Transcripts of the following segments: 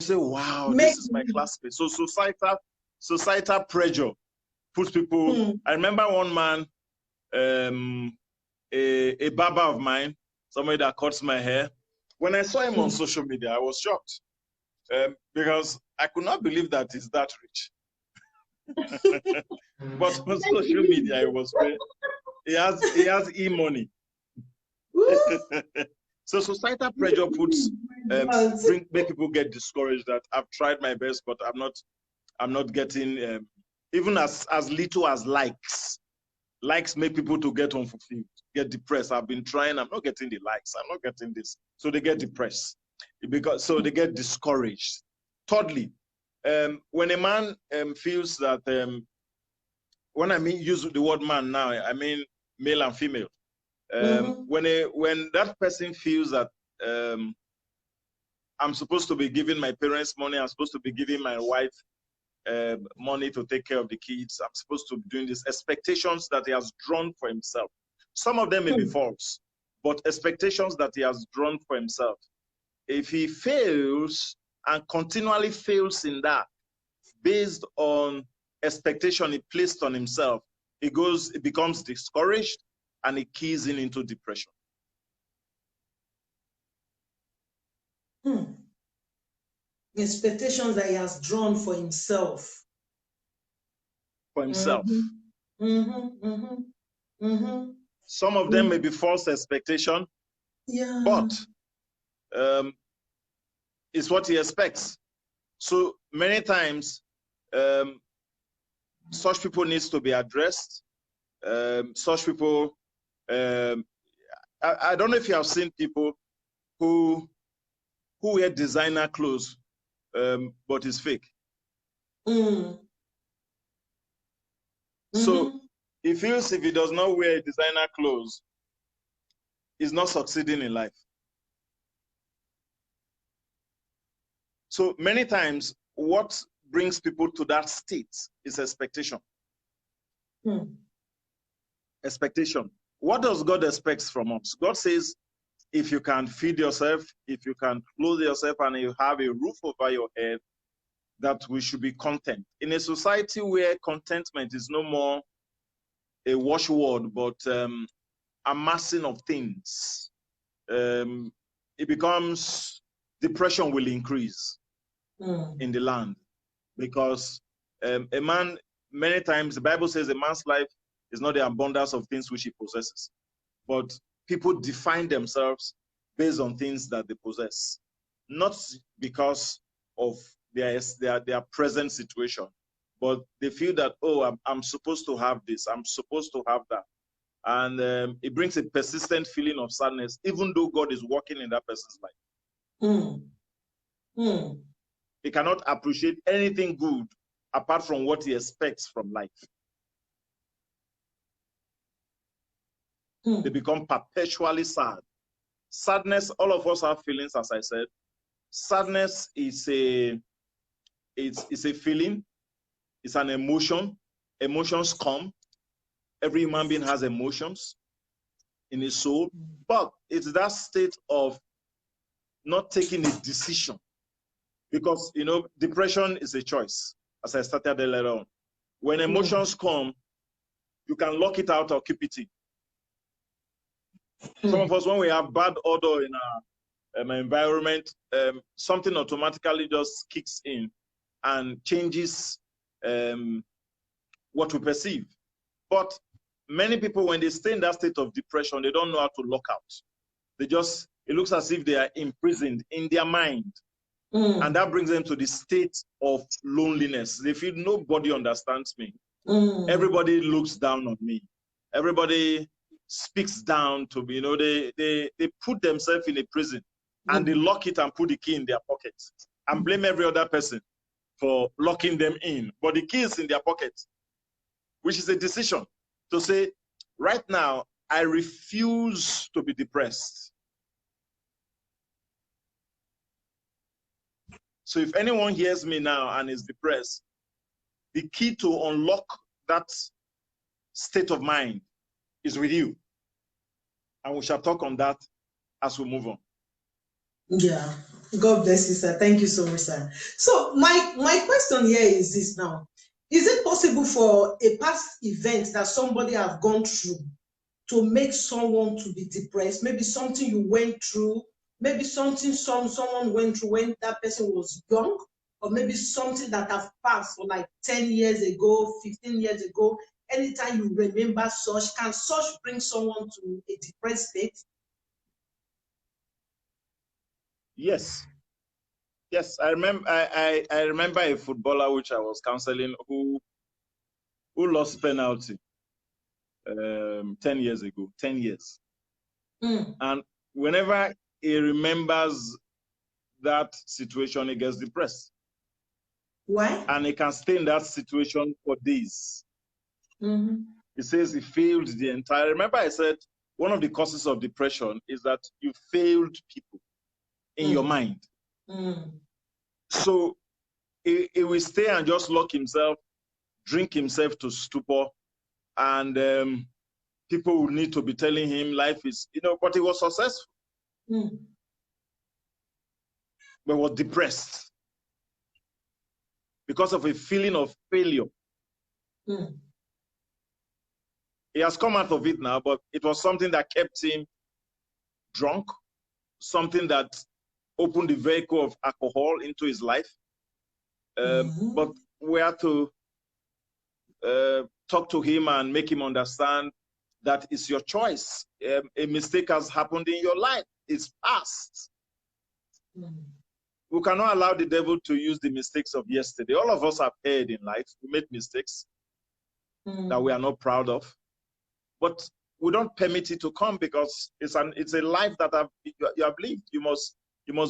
say, wow, this is my classmate. So societal pressure puts people. I remember one man, a barber of mine, somebody that cuts my hair. When I saw him on social media, I was shocked because I could not believe that he's that rich. But on social media, it was great. He has e-money. So societal pressure puts make people get discouraged. That I've tried my best, but I'm not getting even as little as likes. Likes make people to get unfulfilled, get depressed. I've been trying, I'm not getting the likes, I'm not getting this. So they get depressed so they get discouraged. Thirdly, when a man feels that when I use the word man now, I mean male and female. When that person feels that I'm supposed to be giving my parents money, I'm supposed to be giving my wife money to take care of the kids, I'm supposed to be doing this, expectations that he has drawn for himself. Some of them may be false, but expectations that he has drawn for himself. If he fails and continually fails in that, based on expectation he placed on himself, it becomes discouraged and it keys into depression. Expectations that he has drawn for himself. Some of them may be false expectation, but it's what he expects. So many times, such people needs to be addressed. Such people, I don't know if you have seen people who wear designer clothes, but it's fake. So he feels if he does not wear designer clothes, he's not succeeding in life. So many times, what brings people to that state is expectation. Expectation. What does God expect from us? God says, if you can feed yourself, if you can clothe yourself, and you have a roof over your head, that we should be content. In a society where contentment is no more a watchword, but amassing of things, it becomes, depression will increase in the land. Because a man, many times, the Bible says a man's life is not the abundance of things which he possesses, but people define themselves based on things that they possess, not because of their present situation, but they feel that, oh, I'm supposed to have this, I'm supposed to have that. And it brings a persistent feeling of sadness, even though God is working in that person's life. He cannot appreciate anything good apart from what he expects from life. They become perpetually sad. Sadness, all of us have feelings, as I said. Sadness is a feeling, it's an emotion. Emotions come. Every human being has emotions in his soul, but it's that state of not taking a decision. Because, you know, depression is a choice, as I started earlier on. When emotions come, you can lock it out or keep it in. Some of us, when we have bad odor in our environment, something automatically just kicks in and changes what we perceive. But many people, when they stay in that state of depression, they don't know how to lock out. They just, it looks as if they are imprisoned in their mind. And that brings them to the state of loneliness. They feel nobody understands me. Everybody looks down on me. Everybody speaks down to me. You know, they put themselves in a prison and they lock it and put the key in their pocket and blame every other person for locking them in. But the key is in their pocket, which is a decision to say, right now, I refuse to be depressed. So if anyone hears me now and is depressed, the key to unlock that state of mind is with you. And we shall talk on that as we move on. Yeah. God bless you, sir. Thank you so much, sir. So my question here is this now. Is it possible for a past event that somebody have gone through to make someone to be depressed? Maybe something you went through, maybe something someone went through when that person was young, or maybe something that have passed for like 10 years ago, 15 years ago. Anytime you remember such, can such bring someone to a depressed state? Yes. Yes, I remember. I remember a footballer which I was counseling who lost penalty 10 years ago. 10 years, and whenever he remembers that situation, he gets depressed. Why? And he can stay in that situation for days. He says he failed the entire. Remember, I said one of the causes of depression is that you failed people in your mind. So he will stay and just lock himself, drink himself to stupor, and people will need to be telling him life is, but he was successful, but was depressed because of a feeling of failure. He has come out of it now, but it was something that kept him drunk, something that opened the vehicle of alcohol into his life. But we have to talk to him and make him understand that it's your choice. A mistake has happened in your life. It's past. We cannot allow the devil to use the mistakes of yesterday. All of us have erred in life. We made mistakes that we are not proud of. But we don't permit it to come because it's a life that you have lived. You must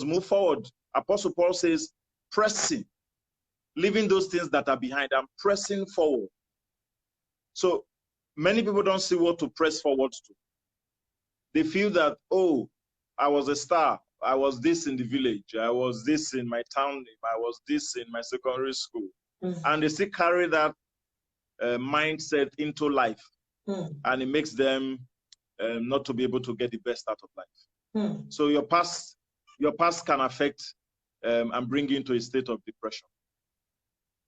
move forward. Apostle Paul says, pressing, leaving those things that are behind and pressing forward. So many people don't see what to press forward to. They feel that, oh, I was a star. I was this in the village. I was this in my town. I was this in my secondary school. And they still carry that mindset into life. And it makes them not to be able to get the best out of life. So your past can affect and bring you into a state of depression.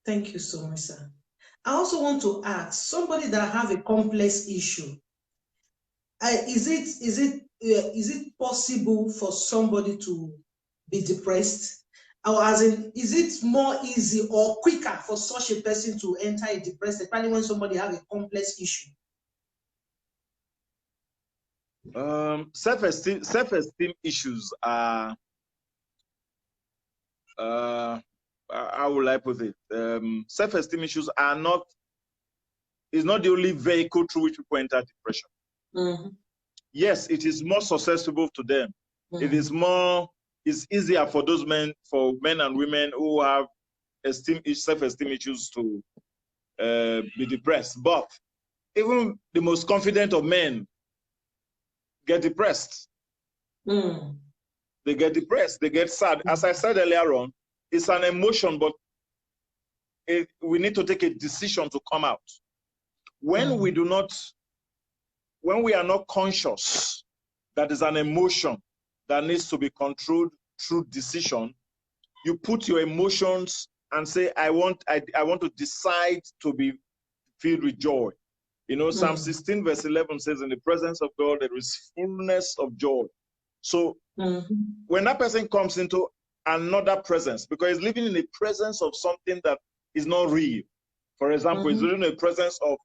Thank you so much, sir. I also want to ask somebody that have a complex issue. Is it possible for somebody to be depressed? Or as in, is it more easy or quicker for such a person to enter a depressed, especially when somebody have a complex issue? Self-esteem issues are, how will I put it? Self-esteem issues is not the only vehicle through which people enter depression. Yes, it is more susceptible to them. It's easier for those men and women who have self-esteem issues to be depressed. But even the most confident of men get depressed. They get depressed, they get sad. As I said earlier on, it's an emotion, but we need to take a decision to come out. When we are not conscious that is an emotion that needs to be controlled through decision, you put your emotions and say, I want to decide to be filled with joy. Psalm 16 verse 11 says, in the presence of God, there is fullness of joy. So when that person comes into another presence, because he's living in the presence of something that is not real. For example, he's living in the presence of